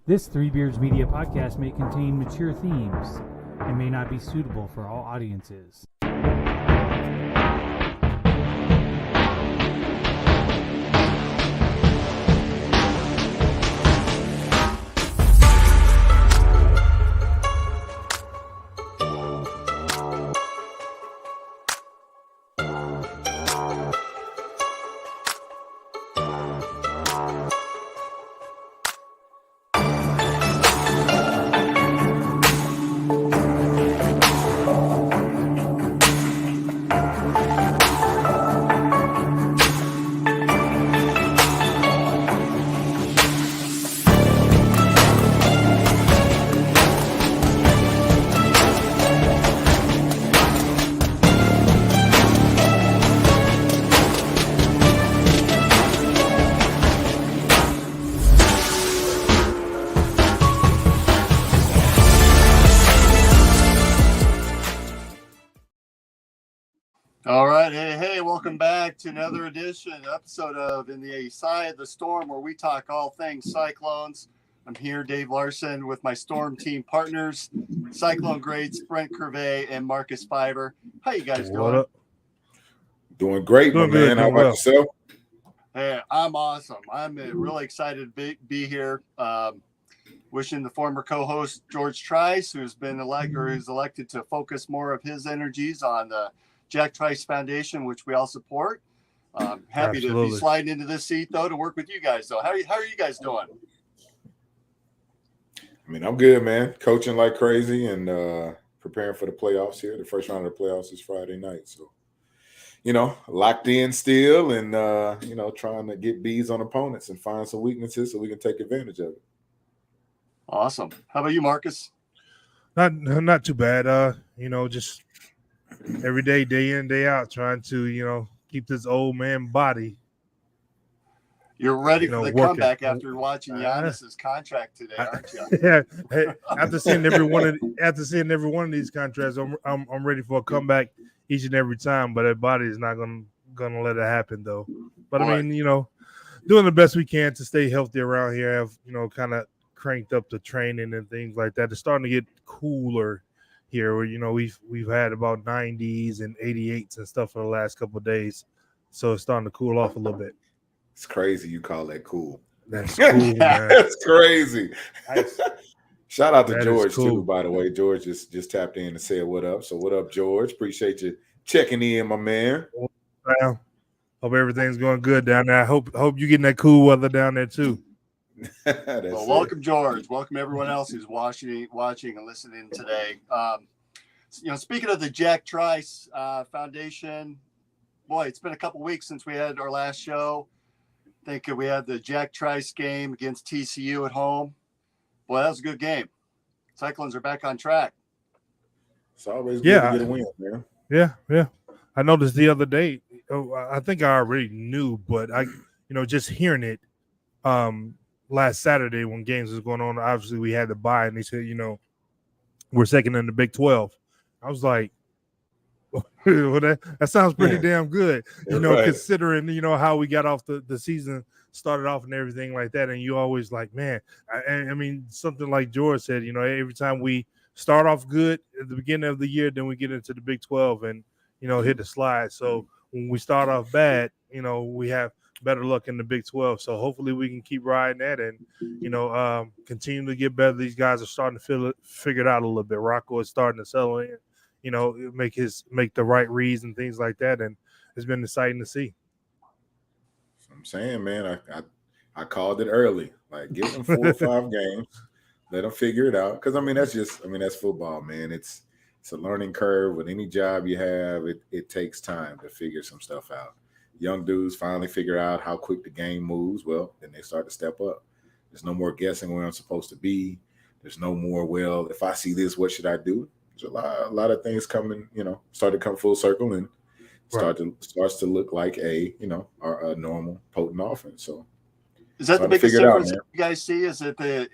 This Three Beards Media podcast may contain mature themes and may not be suitable for all audiences. All right. Hey, welcome back to another episode of In the Side of the Storm, where we talk all things Cyclones. I'm here, Dave Larson, with my Storm team partners, Cyclone greats Brent Curvey and Marcus Fiver. How you guys doing? What up? Doing great, Doing my good, man. How doing about well. yourself? Hey, I'm awesome. I'm really excited to be here. Wishing the former co-host George Trice, who's elected to focus more of his energies on the Jack Trice Foundation, which we all support. Happy to be sliding into this seat, though, to work with you guys, though. How are you guys doing? I mean, I'm good, man. Coaching like crazy and preparing for the playoffs here. The first round of the playoffs is Friday night. So, locked in still and, trying to get beads on opponents and find some weaknesses so we can take advantage of it. Awesome. How about you, Marcus? Not too bad. Just every day in, day out, trying to, keep this old man body. You're ready for the comeback after watching Giannis's contract today, aren't you? Yeah. Hey, after seeing every one of these contracts, I'm ready for a comeback each and every time. But that body is not gonna let it happen, though. But Right. I mean, doing the best we can to stay healthy around here. Have kind of cranked up the training and things like that. It's starting to get cooler here, where we've had about 90s and 88s and stuff for the last couple of days, so it's starting to cool off a little bit. It's crazy you call that cool. That's cool, man. That's crazy. Nice. Shout out to That George is cool. too, by the way. George just tapped in and said what up. So what up, George? Appreciate you checking in, my man. Well, hope everything's going good down there. I hope you're getting that cool weather down there too. Well, welcome, George. Welcome everyone else who's watching and listening today. Speaking of the Jack Trice Foundation, boy, it's been a couple weeks since we had our last show. I think we had the Jack Trice game against TCU at home. Boy, that was a good game. Cyclones are back on track. It's always good to get a win, man. Yeah. I noticed the other day. I think I already knew, but I, just hearing it, last Saturday when games was going on, obviously we had to buy, and they said, we're second in the Big 12. I was like, well, that sounds pretty damn good, Right. Considering, how we got off the season, started off and everything like that. And you always like, man, I mean, something like George said, every time we start off good at the beginning of the year, then we get into the Big 12 and, hit the slide. So when we start off bad, we have better luck in the Big 12. So hopefully we can keep riding that and, continue to get better. These guys are starting to figure it out a little bit. Rocco is starting to settle in, make the right reads and things like that. And it's been exciting to see. I'm saying, man, I called it early. Like, give them 4 or 5 games, let them figure it out. Because that's football, man. It's a learning curve with any job you have. It takes time to figure some stuff out. Young dudes finally figure out how quick the game moves. Well, then they start to step up. There's no more guessing where I'm supposed to be. There's no more, well, if I see this, what should I do? There's a lot of things coming, start to come full circle and starts to look like a normal potent offense. So is that the biggest difference that you guys see? Is it the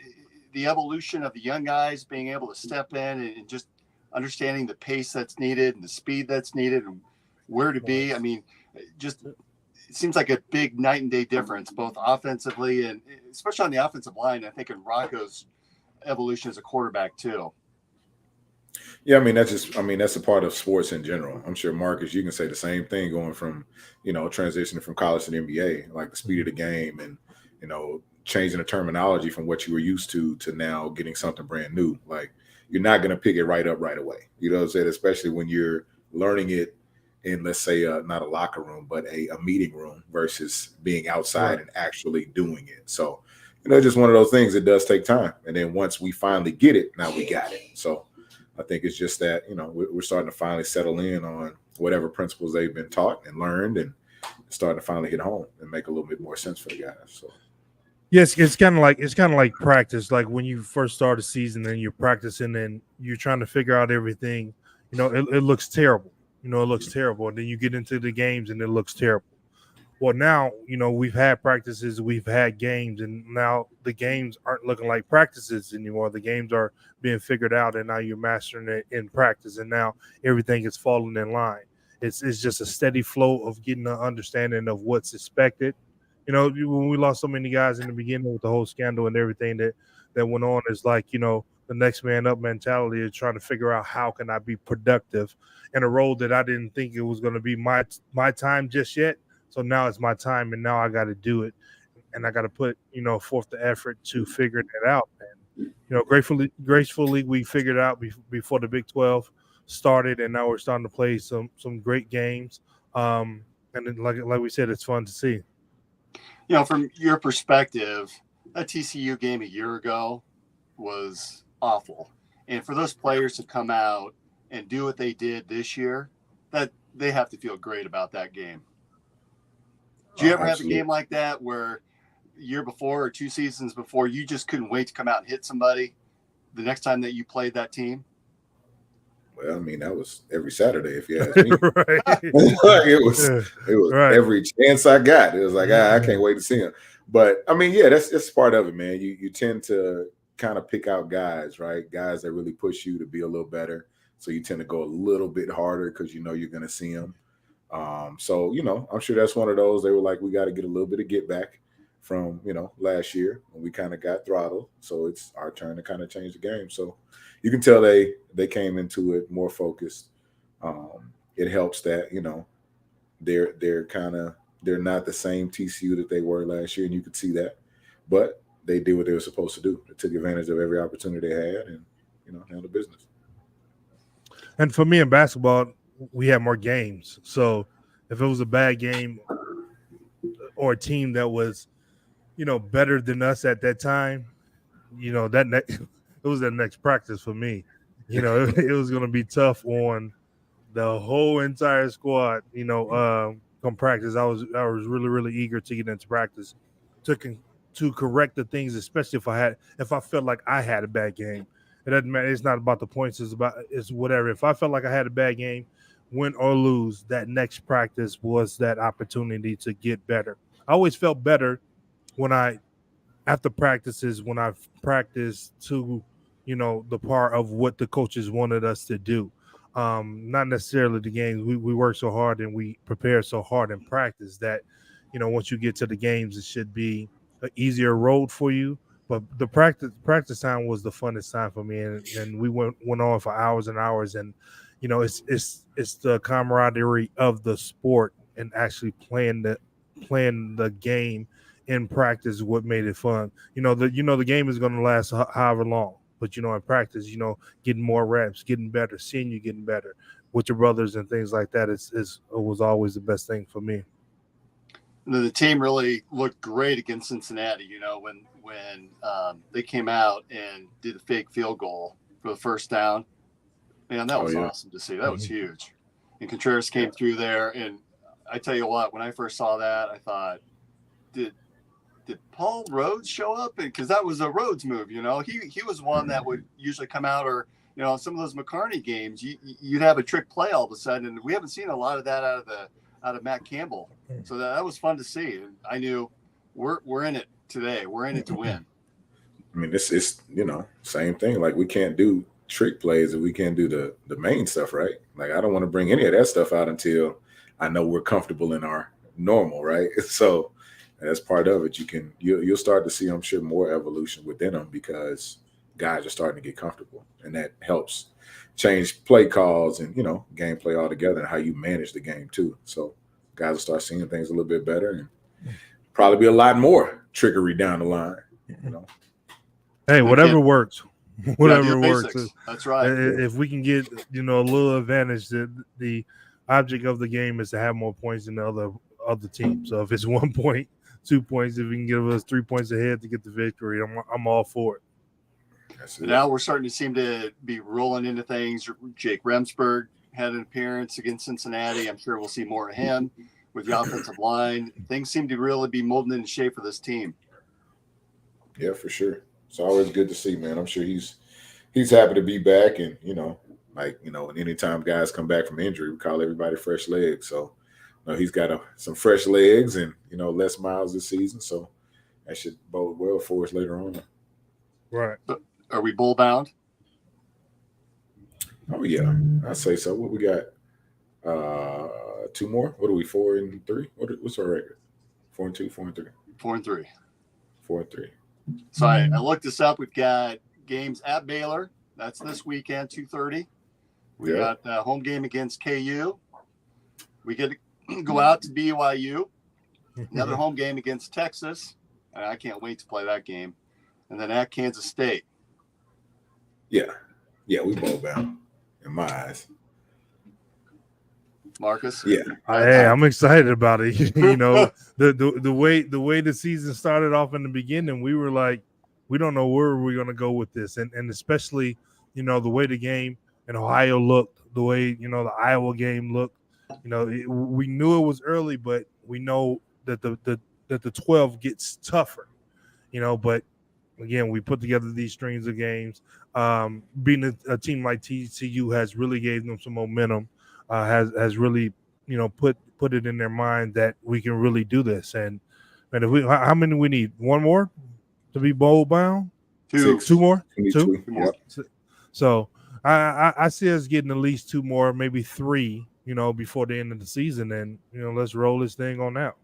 evolution of the young guys being able to step in and just understanding the pace that's needed and the speed that's needed and where to be? I mean, just it seems like a big night and day difference, both offensively and especially on the offensive line. I think in Rocco's evolution as a quarterback too. Yeah, that's a part of sports in general. I'm sure, Marcus, you can say the same thing going from, transitioning from college to the NBA, like the speed of the game and, changing the terminology from what you were used to now getting something brand new. Like, you're not going to pick it right up right away. You know what I'm saying? Especially when you're learning it in, let's say, not a locker room, but a meeting room versus being outside and actually doing it. So, just one of those things. It does take time. And then once we finally get it, now we got it. So I think it's just that, we're starting to finally settle in on whatever principles they've been taught and learned, and starting to finally hit home and make a little bit more sense for the guys. So. Yes, it's kind of like practice. Like when you first start a season and you're practicing and you're trying to figure out everything, it looks terrible. It looks terrible. And then you get into the games and it looks terrible. Well, now, we've had practices, we've had games, and now the games aren't looking like practices anymore. The games are being figured out, and now you're mastering it in practice, and now everything is falling in line. It's just a steady flow of getting an understanding of what's expected. When we lost so many guys in the beginning with the whole scandal and everything that went on, is like, the next man up mentality is trying to figure out how can I be productive in a role that I didn't think it was going to be my time just yet. So now it's my time, and now I got to do it, and I got to put, forth the effort to figure that out. And gracefully, we figured out before the Big 12 started, and now we're starting to play some great games. And then, like we said, it's fun to see. From your perspective, that TCU game a year ago was awful, and for those players to come out and do what they did this year, that they have to feel great about that game. Do you ever have a game like that where year before or 2 seasons before you just couldn't wait to come out and hit somebody the next time that you played that team? Well, that was every Saturday, if you ask me. Right. it was right. Every chance I got. It was like, I can't wait to see him. But that's part of it, man. You tend to kind of pick out guys, right? Guys that really push you to be a little better. So you tend to go a little bit harder because you're going to see them. So, I'm sure that's one of those. They were like, we got to get a little bit of get back from, last year when we kind of got throttled. So it's our turn to kind of change the game. So you can tell they came into it more focused. It helps that, they're not the same TCU that they were last year, and you could see that. But they did what they were supposed to do. They took advantage of every opportunity they had and, handled business. And for me in basketball, we had more games. So if it was a bad game or a team that was, better than us at that time, it was the next practice for me. It was going to be tough on the whole entire squad, come practice. I was really, really eager to get into practice to correct the things, especially if I felt like I had a bad game. It doesn't matter. It's not about the points. It's whatever. If I felt like I had a bad game, win or lose, that next practice was that opportunity to get better. I always felt better after practices, when I practiced to, the part of what the coaches wanted us to do. Not necessarily the games. We work so hard and we prepare so hard in practice that, once you get to the games, it should be an easier road for you. But the practice time was the funnest time for me, and we went on for hours and hours. And it's the camaraderie of the sport and actually playing the game in practice is what made it fun. The game is going to last however long, but in practice, getting more reps, getting better, seeing you getting better with your brothers and things like that was always the best thing for me. The team really looked great against Cincinnati. When they came out and did a fake field goal for the first down. Man, that was awesome to see. That was huge. And Contreras came through there, and I tell you what, when I first saw that, I thought, did Paul Rhodes show up? Because that was a Rhodes move, He was one that would usually come out, or some of those McCarney games, you'd have a trick play all of a sudden, and we haven't seen a lot of that out of Matt Campbell. So that was fun to see. And I knew we're in it today. We're in it to win. It's same thing. Like, we can't do trick plays and we can't do the main stuff, right? Like, I don't want to bring any of that stuff out until I know we're comfortable in our normal, right? So that's part of it. You'll start to see, I'm sure, more evolution within them because guys are starting to get comfortable, and that helps change play calls and gameplay altogether and how you manage the game too. So guys will start seeing things a little bit better and probably be a lot more trickery down the line. Hey, whatever works. Whatever works. That's right. If we can get a little advantage, that the object of the game is to have more points than the other team. So if it's 1 point, 2 points, if we can give us 3 points ahead to get the victory, I'm all for it. Now we're starting to seem to be rolling into things. Jake Remsburg had an appearance against Cincinnati. I'm sure we'll see more of him with the offensive line. Things seem to really be molding into shape for this team. Yeah, for sure. It's always good to see, man. I'm sure he's happy to be back, and and anytime guys come back from injury, we call everybody fresh legs. So he's got some fresh legs and less miles this season, so that should bode well for us later on. Right. Are we bowl bound? Oh yeah, I'd say so. What we got? 2 more. What are we? 4 and 3. What's our record? 4 and 2, 4 and 3. 4 and 3. 4 and 3. So I looked this up. We've got games at Baylor. That's this weekend, 2:30. We got a home game against KU. We get to go out to BYU. Another home game against Texas. And I can't wait to play that game. And then at Kansas State. Yeah, we bowl bound in my eyes. Marcus? Yeah. Hey, I'm excited about it. The way the season started off in the beginning, we were like, we don't know where we're going to go with this. And especially, the way the game in Ohio looked, the way, the Iowa game looked, we knew it was early, but we know that the 12 gets tougher, but again, we put together these strings of games. Being a team like TCU has really gave them some momentum. Has really, put it in their mind that we can really do this. And if how many we need? 1 more to be bowl bound? 2. 2 more? 2? Yep. So I see us getting at least 2 more, maybe 3, before the end of the season. And, let's roll this thing on out.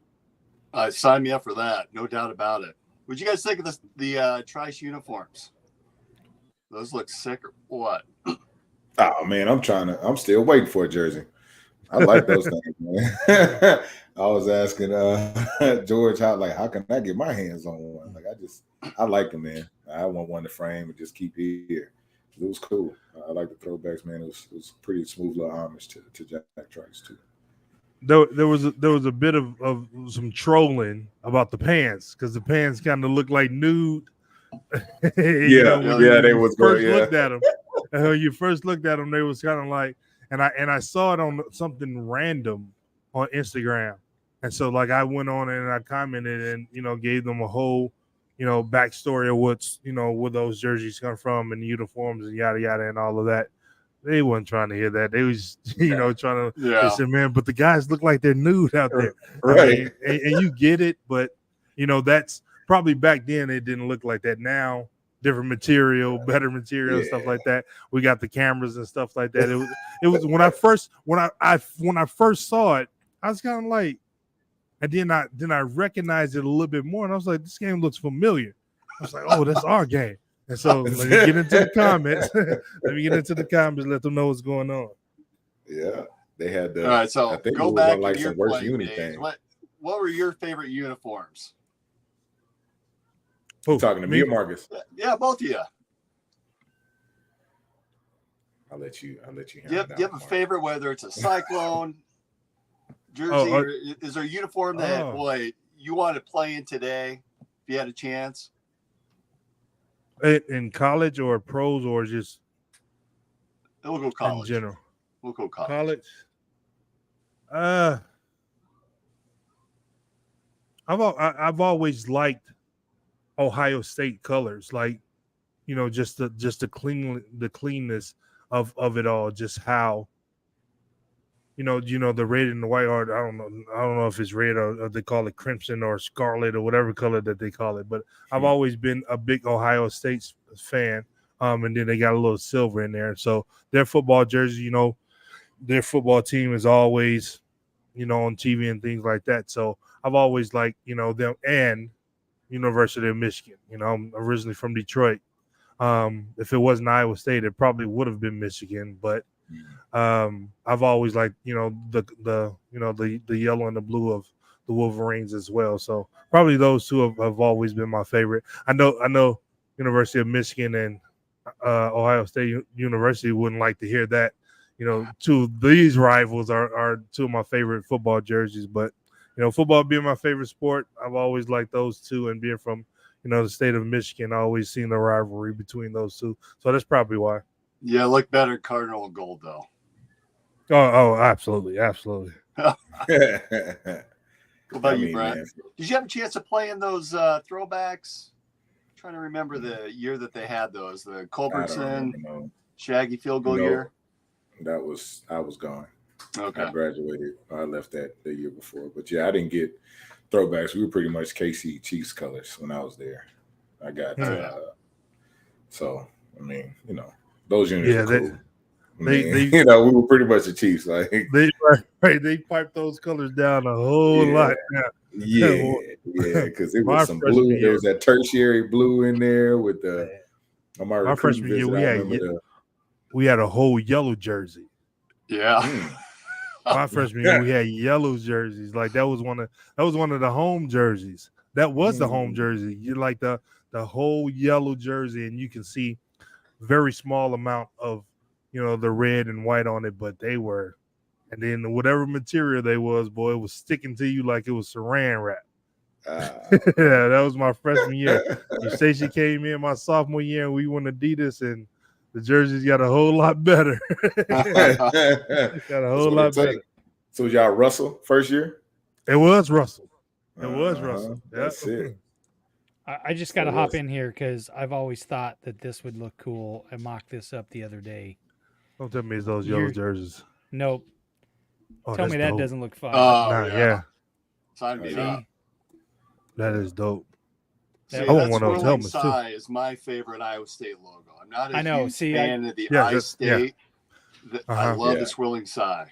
Sign me up for that. No doubt about it. What'd you guys think of the Trice uniforms? Those look sick or what? Oh man, I'm still waiting for a jersey. I like those things, man. I was asking George how can I get my hands on one? I like them, man. I want one to frame and just keep it here. It was cool. I like the throwbacks, man. It was pretty smooth little homage to Jack Trice too. There was a bit of some trolling about the pants because the pants kind of looked like nude. They was first great. Looked at them. When you first looked at them, they was kind of like, and I saw it on something random on Instagram, and so I went on and I commented and gave them a whole backstory of what's where those jerseys come from and the uniforms and yada yada and all of that. They wasn't trying to hear that. They was trying to they said, man, but the guys look like they're nude out there, right? I mean, and you get it, but that's probably back then it didn't look like that. Now different material, better material, stuff like that. We got the cameras and stuff like that. It was when I first saw it, I was kind of like, and then I recognized it a little bit more, and I was like, this game looks familiar. I was like, oh, that's our game. And so let me get into the comments. Let them know what's going on. Yeah, they had the. All right, so I think go back like to your some worst playing uni days. thing. What were your favorite uniforms? You talking to me or Marcus? Yeah, both of you. I'll let you. Do you have a favorite, whether it's a Cyclone jersey, or is there a uniform that boy you want to play in today if you had a chance? In college or pros or just We'll go college in general. We'll go college. I've always liked Ohio State colors, just the cleanness of it all, just how the red and the white are. I don't know if it's red or they call it crimson or scarlet or whatever color that they call it, but I've always been a big Ohio State fan. And then they got a little silver in there. So their football jersey, their football team is always on TV and things like that. So I've always liked, them and University of Michigan. I'm originally from Detroit. If it wasn't Iowa State, it probably would have been Michigan. But I've always liked, the yellow and the blue of the Wolverines as well. So probably those two have always been my favorite. I know University of Michigan and Ohio State University wouldn't like to hear that. Two of these rivals are two of my favorite football jerseys. But, football being my favorite sport, I've always liked those two. And being from, the state of Michigan, I always seen the rivalry between those two. So that's probably why. Yeah, look better Cardinal and gold, though. Oh, absolutely. Absolutely. What about you, Brent? Man. Did you have a chance to play in those throwbacks? I'm trying to remember the year that they had those, the Culbertson, Shaggy field goal year. I was gone. Okay. I graduated. I left that the year before. But yeah, I didn't get throwbacks. We were pretty much KC Chiefs colors when I was there. I got so I mean, those units were cool. They we were pretty much the Chiefs. Like they piped those colors down a whole lot. Yeah, because it was some blue. There was that tertiary blue in there with the. My freshman year, we had a whole yellow jersey. Yeah. My freshman year, we had yellow jerseys. Like that was one of the home jerseys. That was the home jersey. You like the whole yellow jersey, and you can see very small amount of the red and white on it, but they were, and then whatever material they was, boy, it was sticking to you like it was saran wrap. Yeah, that was my freshman year. Stacey came in my sophomore year, and we went Adidas, and the jerseys got a whole lot better. Got a whole lot better. So was y'all Russell first year? It was Russell. It was Russell. That's it. I just got to hop in here because I've always thought that this would look cool. I mocked this up the other day. Don't tell me it's those yellow jerseys. Nope. Tell me that doesn't look fun. Yeah. Sign me up. That is dope. See, I want one of those helmets too. Is my favorite Iowa State logo. I'm not a huge fan of the I State. I love the swirling sigh.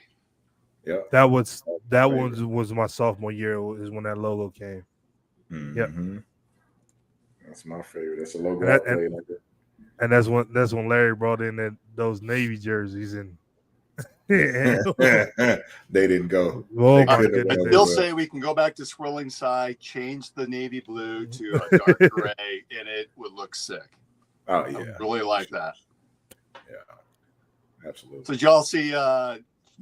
Yeah, that one was my sophomore year. Is when that logo came. Yep, that's my favorite. That's a logo I played like that. And that's when Larry brought in those Navy jerseys and they didn't go. Oh, I still say we can go back to swirling sigh, change the navy blue to a dark gray, and it would look sick. Oh yeah, I really like that. Yeah, absolutely. So did y'all see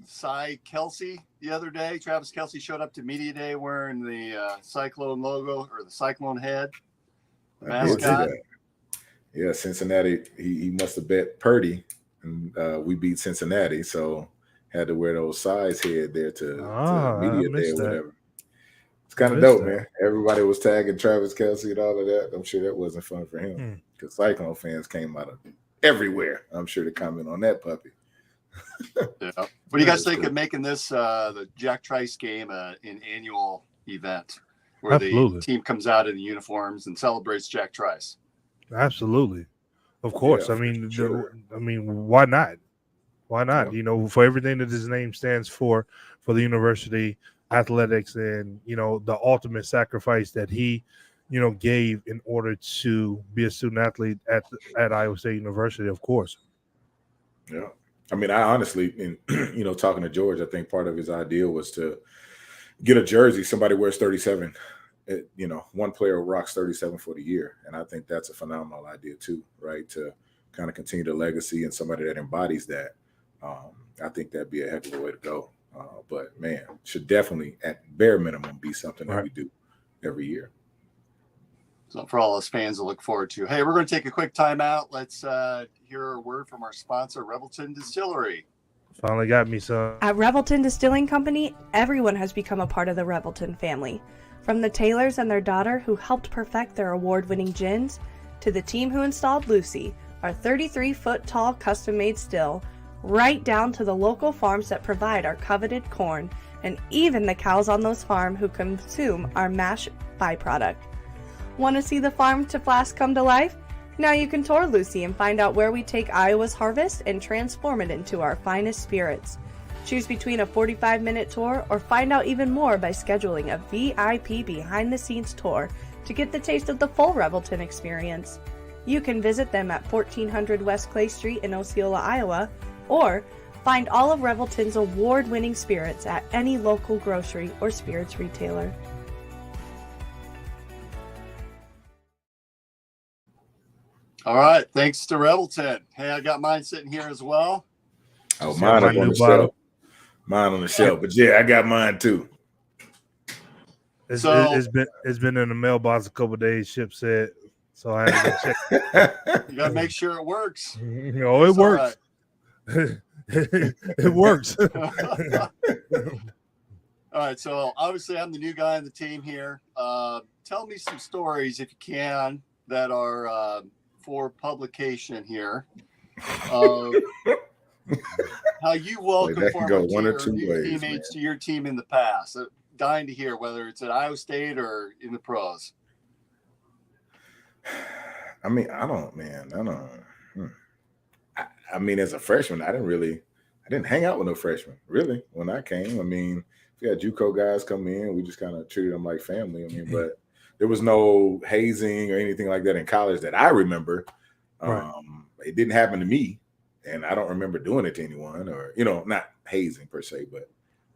Cy Kelsey the other day? Travis Kelsey showed up to media day wearing the Cyclone logo or the Cyclone head mascot. Yeah, Cincinnati. He must have bet Purdy, and we beat Cincinnati, so had to wear those size head there to media day or whatever. It's kind of dope, man. Everybody was tagging Travis Kelsey and all of that. I'm sure that wasn't fun for him because Cyclone fans came out of everywhere. I'm sure to comment on that puppy. Yeah. What do you guys think of making this the Jack Trice game an annual event where the team comes out in the uniforms and celebrates Jack Trice? Absolutely, of course. Yeah, I mean, sure. Why not? Why not? Yeah. For everything that his name stands for the university, athletics, and the ultimate sacrifice that he, gave in order to be a student athlete at Iowa State University. Of course. Yeah. I mean, I honestly, in talking to George, I think part of his idea was to get a jersey. Somebody wears 37. One player rocks 37 for the year, and I think that's a phenomenal idea too, right? To kind of continue the legacy and somebody that embodies that. I think that'd be a heck of a way to go. But man, should definitely at bare minimum be something that we do every year. So for all us fans to look forward to. Hey, we're going to take a quick time out. Let's hear a word from our sponsor, Revelton Distillery. Finally got me some. At Revelton Distilling Company, everyone has become a part of the Revelton family. From the Taylors and their daughter who helped perfect their award-winning gins, to the team who installed Lucy, our 33-foot-tall custom-made still, right down to the local farms that provide our coveted corn, and even the cows on those farms who consume our mash byproduct. Want to see the farm to flask come to life? Now you can tour Lucy and find out where we take Iowa's harvest and transform it into our finest spirits. Choose between a 45-minute tour or find out even more by scheduling a VIP behind-the-scenes tour to get the taste of the full Revelton experience. You can visit them at 1400 West Clay Street in Osceola, Iowa, or find all of Revelton's award-winning spirits at any local grocery or spirits retailer. All right. Thanks to Revelton. Hey, I got mine sitting here as well. Oh, mine up on the shelf. Mine on the shelf. But yeah, I got mine too. It's been in the mailbox a couple of days, Ship said. So I had to go check. You gotta make sure it works. No, it works. Right. It works. All right, so obviously I'm the new guy on the team here. Tell me some stories, if you can, that are for publication here. How you welcome former teammates to your team in the past. Dying to hear whether it's at Iowa State or in the pros. I mean, I mean, as a freshman, I didn't hang out with no freshmen, really, when I came. I mean, we had JUCO guys come in. We just kind of treated them like family. I mean, but there was no hazing or anything like that in college that I remember. Right. It didn't happen to me, and I don't remember doing it to anyone or, not hazing per se, but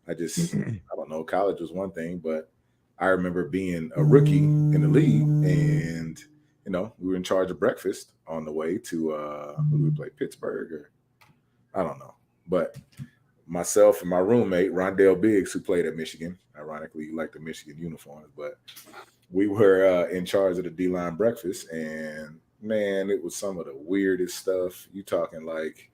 I don't know. College was one thing, but I remember being a rookie in the league and, we were in charge of breakfast on the way to, who did we play, Pittsburgh or I don't know. But myself and my roommate, Rondell Biggs, who played at Michigan, ironically, he liked the Michigan uniforms, but we were in charge of the D-line breakfast. And, man, it was some of the weirdest stuff. You talking like,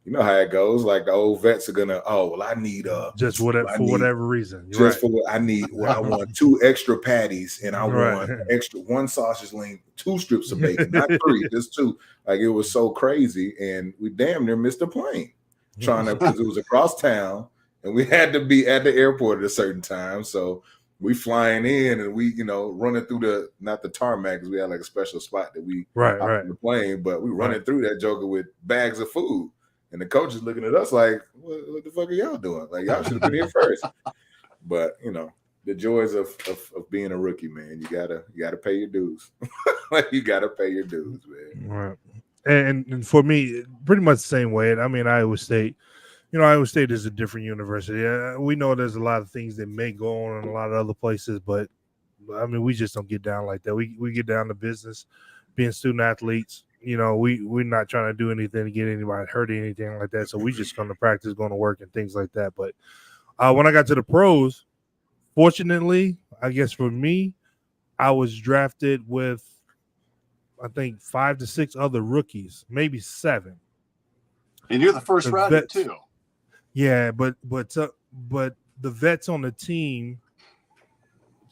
you know how it goes. Like the old vets are gonna, I need just whatever reason. I want 2 extra patties and I want extra 1 sausage link, 2 strips of bacon, not 3, just 2. Like it was so crazy, and we damn near missed a plane because it was across town, and we had to be at the airport at a certain time. So we flying in and we, running through not the tarmac because we had like a special spot that we on the plane, but we running through that joker with bags of food. And the coach is looking at us like, what the fuck are y'all doing? Like, y'all should have been here first. But, the joys of being a rookie, man, you gotta pay your dues. Like, you gotta pay your dues, man. Right. And for me, pretty much the same way. I mean, Iowa State, Iowa State is a different university. We know there's a lot of things that may go on in a lot of other places, but, I mean, we just don't get down like that. We get down to business, being student athletes. We're not trying to do anything to get anybody hurt or anything like that. So we just going to practice, going to work and things like that. But when I got to the pros, fortunately, I guess for me, I was drafted with, I think, 5 to 6 other rookies, maybe 7. And you're the first rounder too. Yeah, but the vets on the team,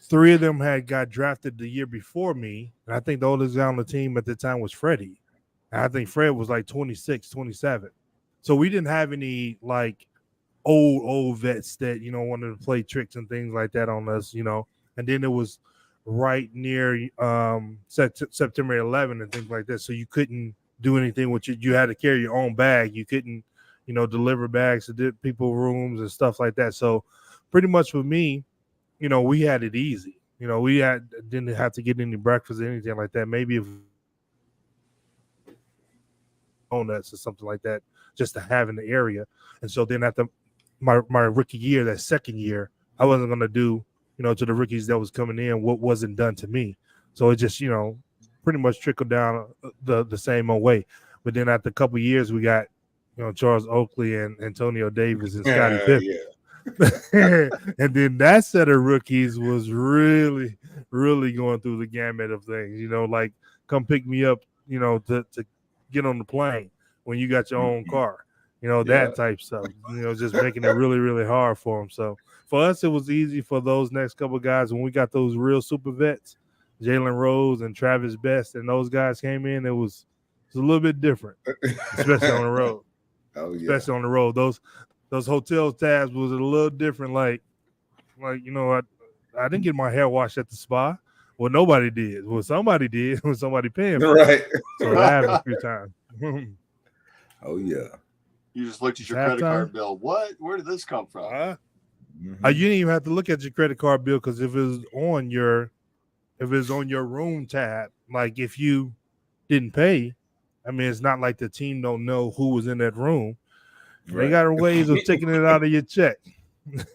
3 of them had got drafted the year before me. And I think the oldest guy on the team at the time was Freddie. And I think Fred was like 26, 27. So we didn't have any like old vets that, wanted to play tricks and things like that on us, And then it was right near September 11 and things like that. So you couldn't do anything with you. You had to carry your own bag. You couldn't, deliver bags to people's rooms and stuff like that. So pretty much for me, we had it easy. We didn't have to get any breakfast or anything like that. Maybe if donuts or something like that, just to have in the area. And so then after my rookie year, that second year, I wasn't going to do, to the rookies that was coming in what wasn't done to me. So it just, pretty much trickled down the same old way. But then after a couple of years, we got, Charles Oakley and Antonio Davis and Scottie Pippen. Yeah. And then that set of rookies was really, really going through the gamut of things, like come pick me up, to get on the plane when you got your own car, that type stuff, just making it really, really hard for them. So for us, it was easy. For those next couple of guys, when we got those real super vets, Jalen Rose and Travis Best, and those guys came in, it was a little bit different, especially on the road. Oh, yeah. Especially on the road. Those hotel tabs was a little different. Like I didn't get my hair washed at the spa. Well, nobody did. Well, somebody did. When somebody paying for it. Right. So that happened a few times. Oh yeah. You just looked at your credit card bill. What? Where did this come from? You didn't even have to look at your credit card bill, because if it was on your room tab, like if you didn't pay, I mean, it's not like the team don't know who was in that room. Right. They got ways of taking it out of your check.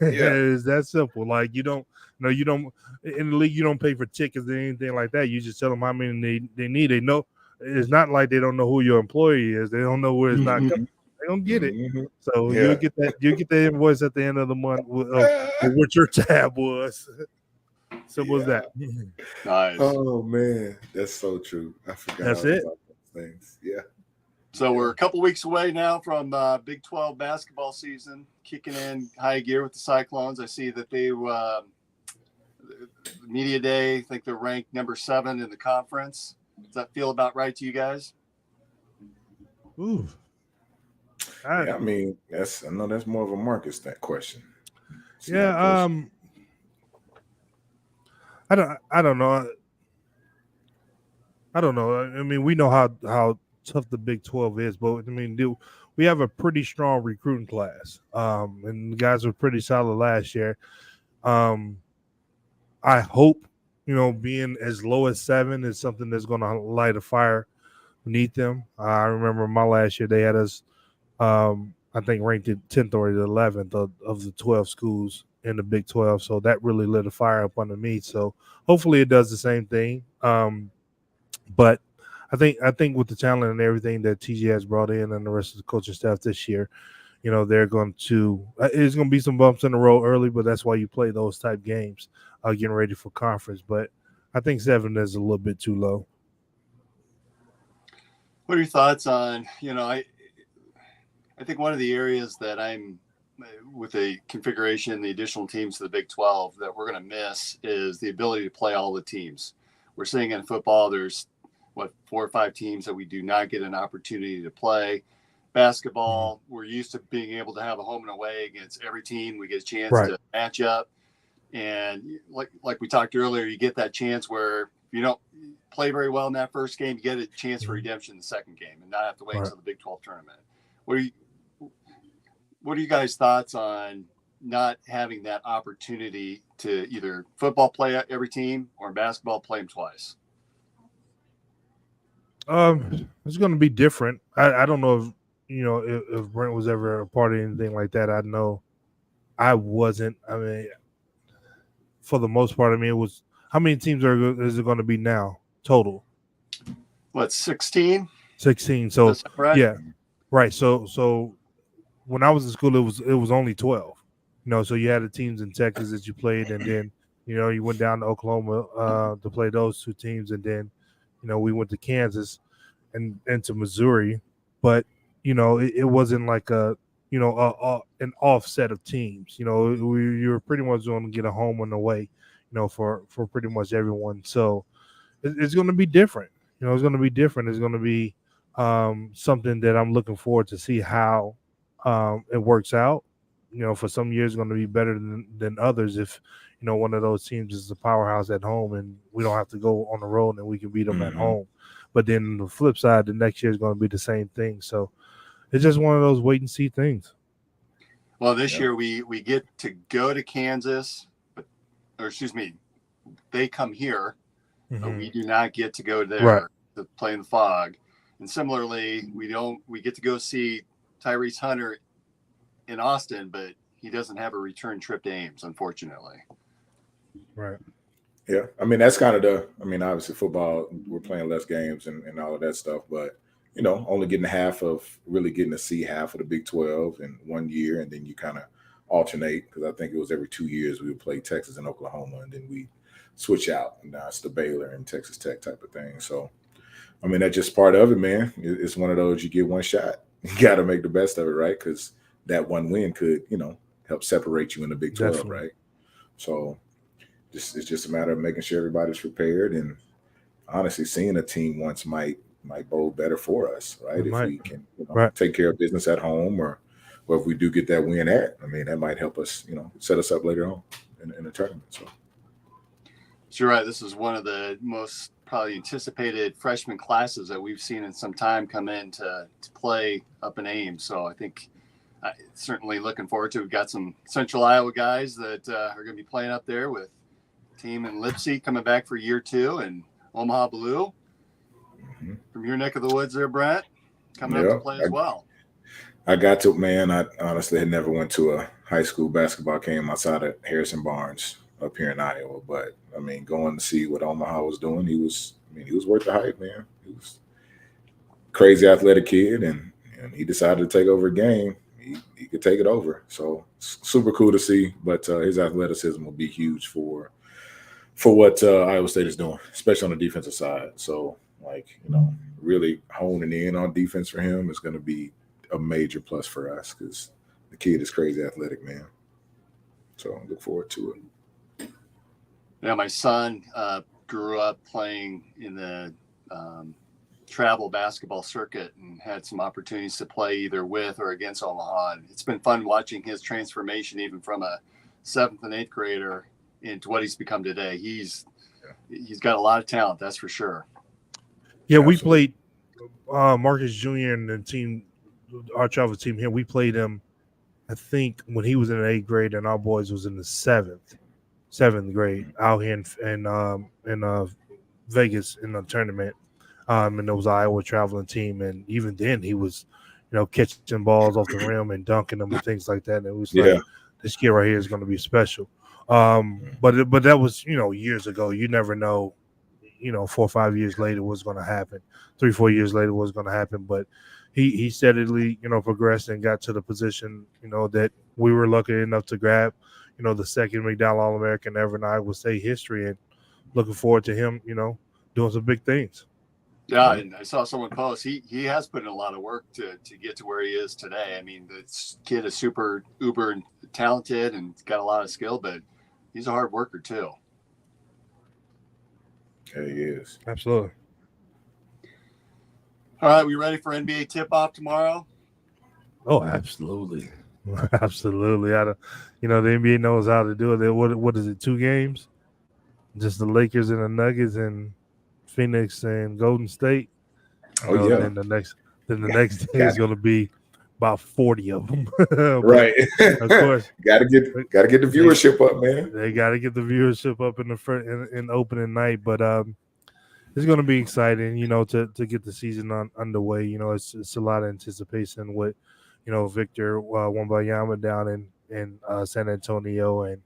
It's that simple. Like you don't in the league, you don't pay for tickets or anything like that. You just tell them how many they need. They know it's not like they don't know who your employee is. They don't know where it's not coming. They don't get it. So you'll get the invoice at the end of the month with what your tab was. Simple as that. Nice. Oh man, that's so true. I forgot. That's it. About those things. Yeah. So we're a couple weeks away now from Big 12 basketball season kicking in high gear with the Cyclones. I see that they media day, I think they're ranked number 7 in the conference. Does that feel about right to you guys? Ooh. I mean, I know that's more of a Marcus that question. I don't know. I mean, we know how tough the Big 12 is, but I mean, we have a pretty strong recruiting class. And the guys were pretty solid last year. I hope, being as low as 7 is something that's going to light a fire beneath them. I remember my last year, they had us, I think, ranked at 10th or 11th of the 12 schools in the Big 12. So that really lit a fire up under me. So hopefully it does the same thing. But I think with the talent and everything that TG has brought in and the rest of the coaching staff this year, they're going to – it's going to be some bumps in the road early, but that's why you play those type games, getting ready for conference. But I think 7 is a little bit too low. What are your thoughts on, I think one of the areas that I'm with the configuration, the additional teams to the Big 12 that we're going to miss is the ability to play all the teams. We're seeing in football, there's 4 or 5 teams that we do not get an opportunity to play. Basketball, we're used to being able to have a home and away against every team. We get a chance to match up. And like we talked earlier, you get that chance where if you don't play very well in that first game, you get a chance for redemption in the second game and not have to wait until the Big 12 tournament. What are you guys' thoughts on not having that opportunity to either football play every team or basketball play them twice? It's going to be different. I don't know if Brent was ever a part of anything like that. I know I wasn't. I mean, for the most part, it was how many teams is it going to be now total? 16? 16. So right? Yeah, right. So when I was in school, it was only 12. So you had the teams in Texas that you played, and then you went down to Oklahoma to play those 2 teams, and then we went to Kansas and to Missouri, but it wasn't like an offset of teams. you were pretty much going to get a home and away, for pretty much everyone. So it's going to be different. It's going to be different. It's going to be something that I'm looking forward to see how it works out. For some years, it's going to be better than others if one of those teams is a powerhouse at home and we don't have to go on the road and we can beat them at home. But then the flip side, the next year is going to be the same thing. So it's just one of those wait and see things. Well, this year we get to go to Kansas, they come here, but we do not get to go there to play in the Fog. And similarly, we get to go see Tyrese Hunter in Austin, but he doesn't have a return trip to Ames, unfortunately. Right. Yeah. I mean, that's kind of obviously football, we're playing less games and all of that stuff, but, only getting really getting to see half of the Big 12 in 1 year. And then you kind of alternate, because I think it was every 2 years we would play Texas and Oklahoma, and then we switch out. And now it's the Baylor and Texas Tech type of thing. So, I mean, that's just part of it, man. It's one of those, you get one shot. You got to make the best of it, right? Because that one win could, help separate you in the Big 12, Definitely. Right? So it's just a matter of making sure everybody's prepared, and honestly, seeing a team once might bode better for us, right? If we can take care of business at home, or if we do get that win that might help us, set us up later on in the tournament. So So you're right. This is one of the most probably anticipated freshman classes that we've seen in some time come in to play up in Ames. So I think certainly looking forward to it. We've got some Central Iowa guys that are going to be playing up there with team in Lipsy coming back for year 2 and Omaha Blue from your neck of the woods there, Brent, coming up to play as well. I got to, man, I honestly had never went to a high school basketball game outside of Harrison Barnes up here in Iowa. But, I mean, going to see what Omaha was doing, he was worth the hype, man. He was a crazy athletic kid, and he decided to take over a game. He could take it over. So, super cool to see. But his athleticism will be huge for what Iowa State is doing, especially on the defensive side. So, really honing in on defense for him is going to be a major plus for us because the kid is crazy athletic, man. So I look forward to it. Yeah, my son grew up playing in the travel basketball circuit and had some opportunities to play either with or against Omaha. And it's been fun watching his transformation, even from a 7th and 8th grader into what he's become today. He's got a lot of talent, that's for sure. Yeah, we played Marcus Jr. and the team, our travel team here. We played him, I think, when he was in the 8th grade, and our boys was in the 7th grade out here in Vegas in the tournament. And it was Iowa traveling team, and even then he was, catching balls off the rim and dunking them and things like that. And it was like, this kid right here is going to be special. But that was, years ago. You never know, 4 or 5 years later what's going to happen. 3 or 4 years later what's going to happen. But he steadily, progressed and got to the position, that we were lucky enough to grab, the second McDowell All-American ever in Iowa State history, and looking forward to him, doing some big things. Yeah, and I saw someone post. He has put in a lot of work to get to where he is today. I mean, this kid is super uber talented and got a lot of skill, but he's a hard worker too. Yeah, he is. Absolutely. All right, we ready for NBA tip-off tomorrow? Oh, absolutely. Absolutely. The NBA knows how to do it. What is it, 2 games? Just the Lakers and the Nuggets and Phoenix and Golden State. Then the next day is going to be about 40 of them. Right. Of course, gotta get the viewership up, man. They got to get the viewership up in the front in opening night, but it's going to be exciting, to get the season underway. It's a lot of anticipation with, Victor Wembanyama down in San Antonio, and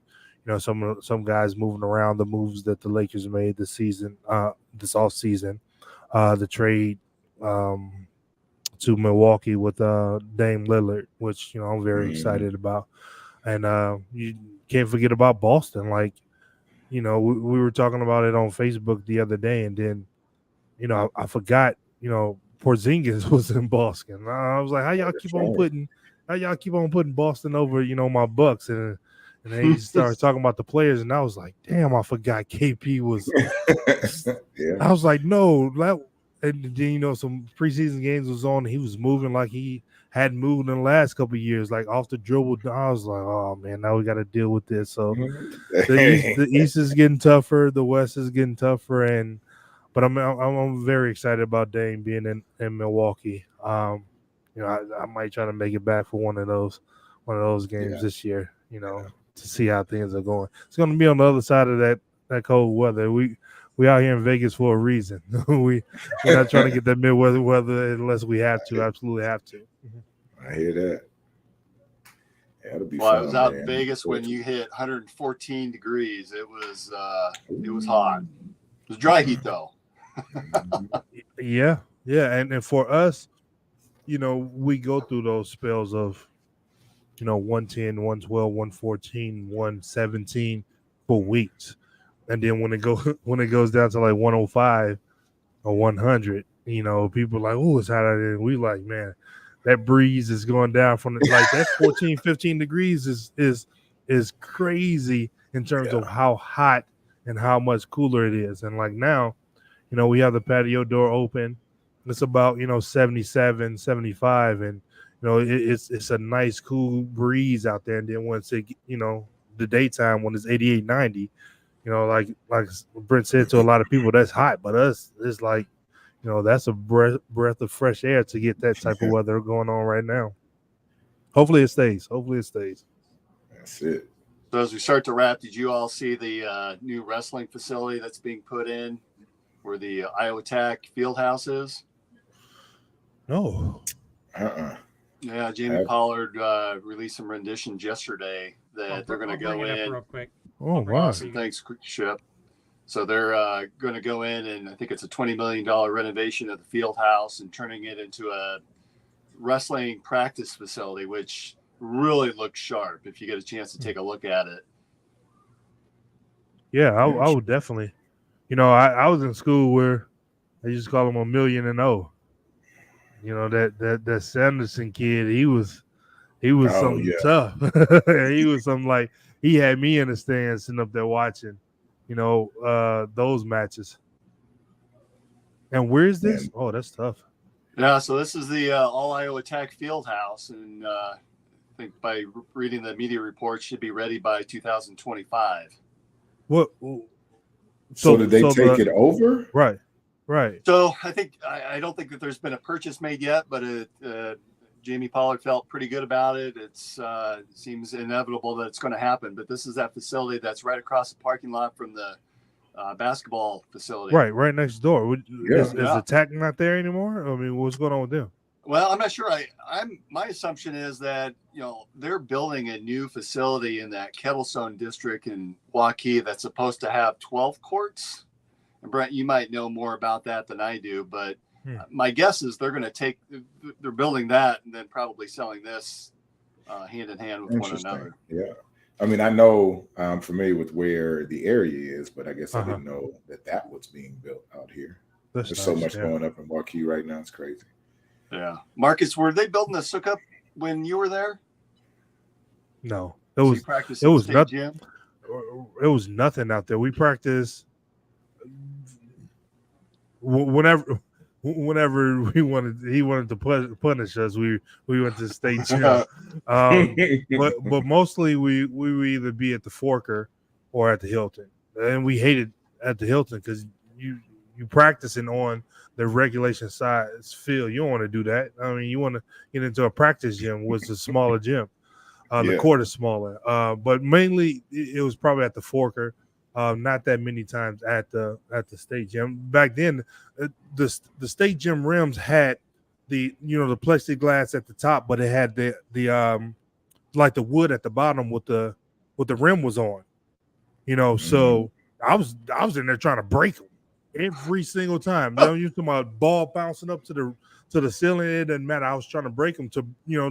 some guys moving around, the moves that the Lakers made this season, this off season, the trade to Milwaukee with Dame Lillard, which I'm very excited about, and you can't forget about Boston. Like, we were talking about it on Facebook the other day, and then I forgot Porzingis was in Boston. I was like, how y'all keep on putting Boston over my Bucks, and then he started talking about the players, and I was like, damn, I forgot KP was. I was like, no, and then some preseason games was on. And he was moving like he hadn't moved in the last couple of years, like off the dribble. I was like, oh man, now we got to deal with this. So the East is getting tougher, the West is getting tougher, but I'm very excited about Dame being in Milwaukee. I might try to make it back for one of those games this year. To see how things are going. It's going to be on the other side of that cold weather. We out here in Vegas for a reason. We're not trying to get that Midwest weather unless we have to. Absolutely have to. I hear that. Yeah, it'll be fun, I was out in Vegas when you hit 114 degrees. It was hot. It was dry heat though. Yeah, and for us, we go through those spells of 110, 112, 114, 117 for weeks. And then when it goes down to like 105 or 100, people are like, oh, it's hot out there. And we like, man, that breeze is going down from like that 14, 15 degrees is crazy in terms of how hot and how much cooler it is. And like now, we have the patio door open. It's about, 77, 75, and it's a nice cool breeze out there. And then once it, the daytime when it's 88, 90, like Brent said to a lot of people, that's hot, but us, it's like, that's a breath of fresh air to get that type of weather going on right now. Hopefully it stays. That's it. So as we start to wrap, did you all see the new wrestling facility that's being put in where the Iowa Tech field house is? No. Yeah, Jamie Pollard released some renditions yesterday that they're going to go in. Real quick. Oh, wow. Awesome. Thanks, Ship. So they're going to go in, and I think it's a $20 million renovation of the field house and turning it into a wrestling practice facility, which really looks sharp if you get a chance to take a look at it. Yeah, I would definitely. I was in school where they used to call him 1,000,000. That Sanderson kid, he was something tough. He was something like, he had me in the stands sitting up there watching, those matches. And where is this? Oh, that's tough. Yeah, so this is the All Iowa Tech field house, and I think by reading the media reports, should be ready by 2025. What? So did they take it over? Right. So I don't think that there's been a purchase made yet, but Jamie Pollard felt pretty good about it. It seems inevitable that it's going to happen. But this is that facility that's right across the parking lot from the basketball facility. Right next door. Is the Tech not there anymore? I mean, what's going on with them? Well, I'm not sure. My assumption is that they're building a new facility in that Kettlestone district in Waukee that's supposed to have 12 courts. And Brent, you might know more about that than I do, but my guess is they're building that and then probably selling this hand in hand with one another. Yeah. I mean, I know I'm familiar with where the area is, but I guess I didn't know that was being built out here. There's so much going up in Waukee right now. It's crazy. Yeah. Marcus, were they building the Sukup when you were there? No. It was nothing. It was nothing out there. We practiced whenever he wanted to punish us. We went to state gym. But mostly we would either be at the Forker or at the Hilton. And we hated at the Hilton because you practicing on the regulation size field. You don't want to do that. I mean, you want to get into a practice gym, which is a smaller gym. The court is smaller. But mainly it was probably at the Forker. Not that many times at the state gym. Back then, the state gym rims had the plexiglass at the top, but it had the like the wood at the bottom with the rim was on. So I was in there trying to break them every single time. You're talking about ball bouncing up to the ceiling. It doesn't matter. I was trying to break them to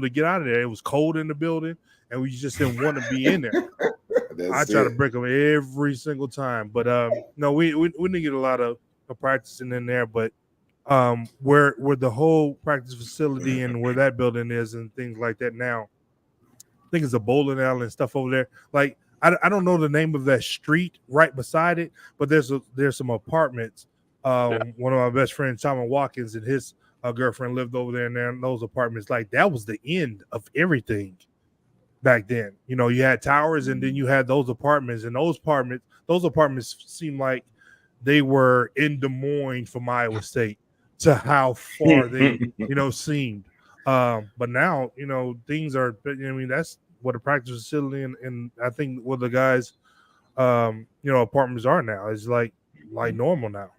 get out of there. It was cold in the building, and we just didn't want to be in there. I try to break them every single time, but no, we didn't get a lot of practicing in there. But where the whole practice facility and where that building is and things like that now, I think it's a bowling alley and stuff over there. Like I don't know the name of that street right beside it, but there's some apartments. One of my best friends, Tom Watkins, and his girlfriend lived over there in those apartments. Like that was the end of everything. Back then, you had towers, and then you had those apartments, and those apartments seemed like they were in Des Moines from Iowa State to how far they, seemed. But now, things are. I mean, that's what a practice facility and I think what the guys, apartments are now is like normal now.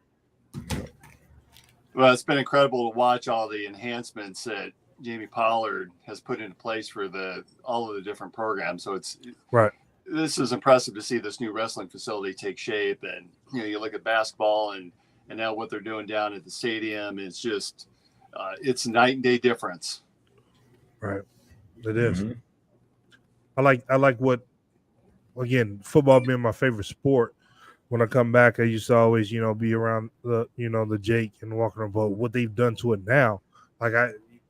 Well, it's been incredible to watch all the enhancements that Jamie Pollard has put into place for all of the different programs. So it's right. This is impressive to see this new wrestling facility take shape, and you look at basketball and now what they're doing down at the stadium. It's just it's night and day difference. Right, it is. Mm-hmm. I like what, again, football being my favorite sport. When I come back, I used to always be around the Jake and walking about what they've done to it now.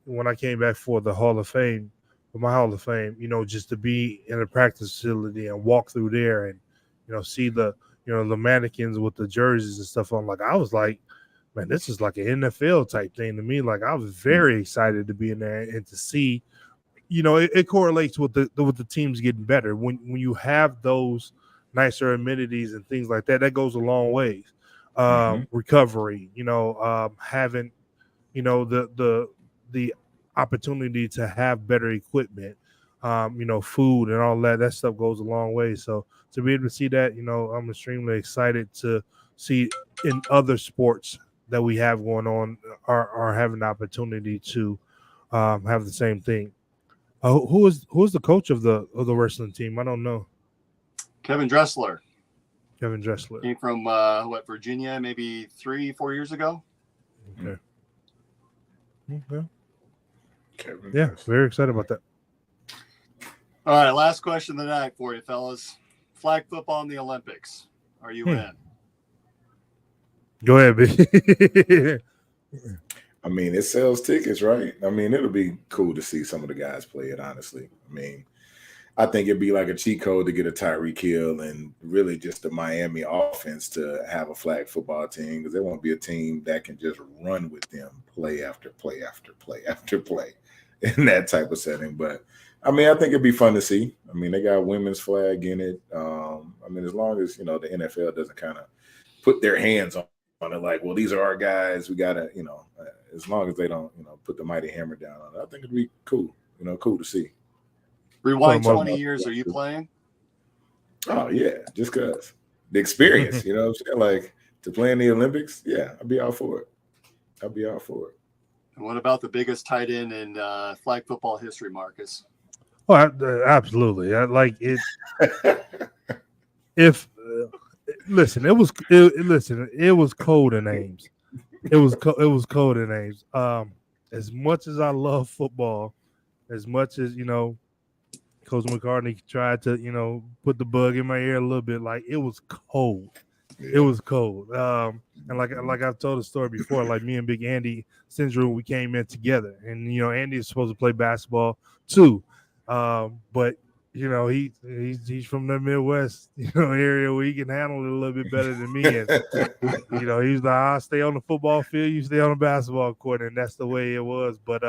When I came back for my Hall of Fame, just to be in a practice facility and walk through there and, see the mannequins with the jerseys and stuff on, I was like, man, this is like an NFL type thing to me. Like, I was very excited to be in there and to see, it correlates with the teams getting better. When you have those nicer amenities and things like that, that goes a long ways. Recovery, having, the opportunity to have better equipment, food and all that stuff goes a long way. So to be able to see that, I'm extremely excited to see in other sports that we have going on are having the opportunity to have the same thing. Who is the coach of the wrestling team? I don't know. Kevin Dressler. Kevin Dressler came from Virginia, maybe 3-4 years ago. Okay. Yeah, very excited about that. All right, last question of the night for you, fellas. Flag football in the Olympics. Are you in? Go ahead, baby. I mean, it sells tickets, right? I mean, it'll be cool to see some of the guys play it, honestly. I mean, I think it'd be like a cheat code to get a Tyreek Hill and really just the Miami offense to have a flag football team, because there won't be a team that can just run with them play after play after play after play in that type of setting. But, I mean, I think it'd be fun to see. I mean, they got women's flag in it. I mean, as long as, the NFL doesn't kind of put their hands on it like, well, these are our guys. We got to, as long as they don't, put the mighty hammer down on it, I think it'd be cool, cool to see. Rewind 20 years. Are you playing? Oh, yeah. Just because the experience, what I'm saying? Like to play in the Olympics. Yeah, I'd be all for it. And what about the biggest tight end in flag football history, Marcus? Oh, absolutely. I like it. Listen, it was cold in Ames. It was cold in Ames. As much as I love football, as much as, Coach McCartney tried to, put the bug in my ear a little bit. Like, it was cold. Yeah. It was cold. And like I've told the story before, like me and Big Andy Syndrome, we came in together. And, Andy is supposed to play basketball too. But, he's from the Midwest, area where he can handle it a little bit better than me. And, he's like, I'll stay on the football field, you stay on the basketball court. And that's the way it was. But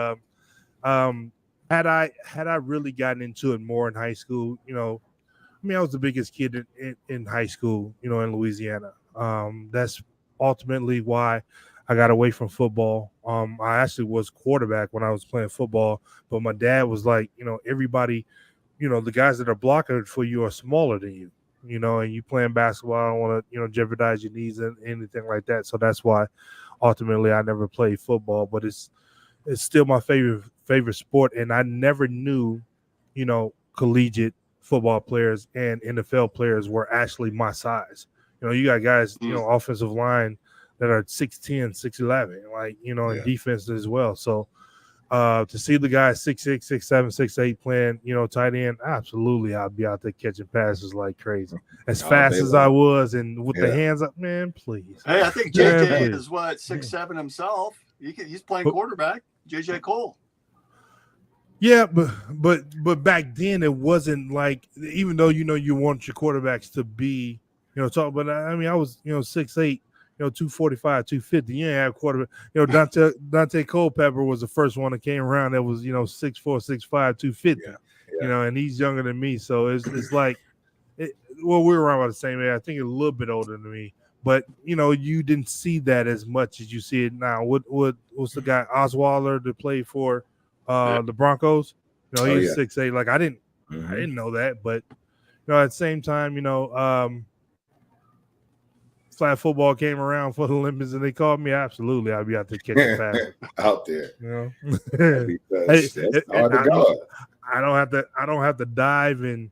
had I really gotten into it more in high school, I was the biggest kid in high school, in Louisiana. That's ultimately why I got away from football. I actually was quarterback when I was playing football, but my dad was like, everybody, the guys that are blocking for you are smaller than you, and you playing basketball, I don't want to, jeopardize your knees and anything like that. So that's why ultimately I never played football, but it's still my favorite sport. And I never knew, collegiate football players and NFL players were actually my size. You got guys, offensive line that are 6'10", 6'11", like, in defense as well. So to see the guys 6'6", 6'7", 6'8" playing, tight end, absolutely, I'll be out there catching passes like crazy. As fast as I was and with the hands up, man, please. Hey, I think JJ is 6'7" himself. He's playing quarterback. JJ Cole. Yeah, but back then it wasn't like, even though you want your quarterbacks to be talk. But I mean, I was 6'8", 245, 250. You ain't have quarterback. Dante Culpepper was the first one that came around that was 6'4", 6'5", 250. And he's younger than me, so it's like, we were around about the same age. I think a little bit older than me. But you didn't see that as much as you see it now. What's the guy Osweiler that played for the Broncos? He's 6'8". Like I didn't know that, but at the same time, flag football came around for the Olympics and they called me. Absolutely, I'd be out there catching passes out there. That's hard to go. I don't have to dive and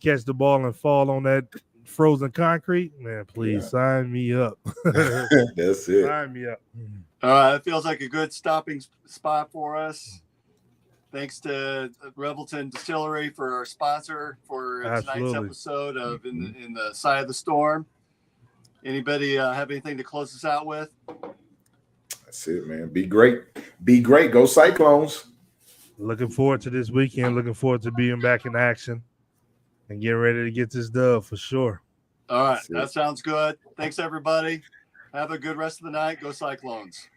catch the ball and fall on that frozen concrete. Man, please sign me up. That's it. Sign me up. It feels like a good stopping spot for us. Thanks to Revelton Distillery for our sponsor for tonight's episode of In the Side of the Storm. Anybody have anything to close us out with? That's it, man. Be great. Be great. Go Cyclones. Looking forward to this weekend. Looking forward to being back in action and getting ready to get this dub for sure. All right. That sounds good. Thanks, everybody. Have a good rest of the night. Go Cyclones.